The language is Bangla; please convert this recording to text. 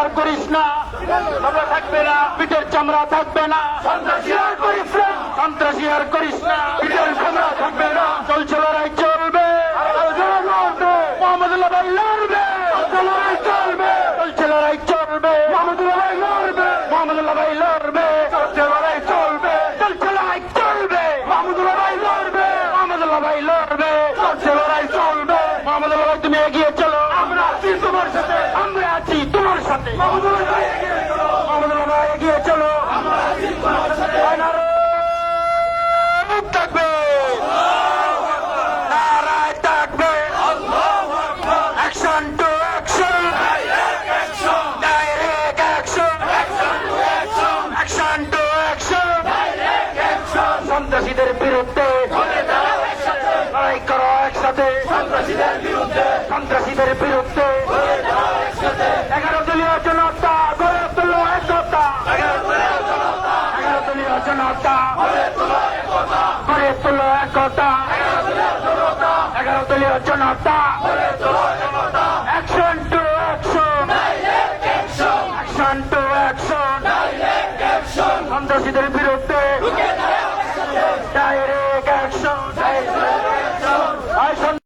আর করিস না, আমরা থাকবে না, পিঠের চামড়া থাকবে না, সন্ত্রাসী আর করিস না, সন্ত্রাসী আর করিস না, পিঠের চামড়া থাকবে না, চলছে লড়াই চলবে, মোহাম্মদুল্লাহ ভাই লড়বে, লড়াই চলবে, চলছে লড়াই চলবে, মোহাম্মদুল্লাহ ভাই লড়বে, মোহাম্মদুল্লাহ ভাই লড়বে, চলছে লড়াই চলবে, চলছে লড়াই চলবে, মোহাম্মদুল্লাহ ভাই লড়বে, মোহাম্মদুল্লাহ ভাই লড়বে, চলছে লড়াই চলবে, মোহাম্মদুল্লাহ ভাই তুমি এগিয়ে চলো, আমরা আছি তোমার সাথে, আমরা আছি তোমার সাথে, মোহাম্মদুল্লাহ ভাই এগিয়ে চলো, মোহাম্মদুল্লাহ ভাই এগিয়ে চলো, আমরা আছি তোমার সাথে, থাকবে নারায় থাকবে, action to action, direct action, action to action, সন্ত্রাসীদের বিরুদ্ধে লড়াই করো একসাথে, সন্ত্রাসীদের বিরুদ্ধে 11 দলীয় জনতা গড়ে তোলো একতা, 11 দলীয় জনতা গড়ে তোলো একতা, 11 দলীয় জনতা action to action, action to action, সন্ত্রাসীদের বিরুদ্ধে ডাইরেক্ট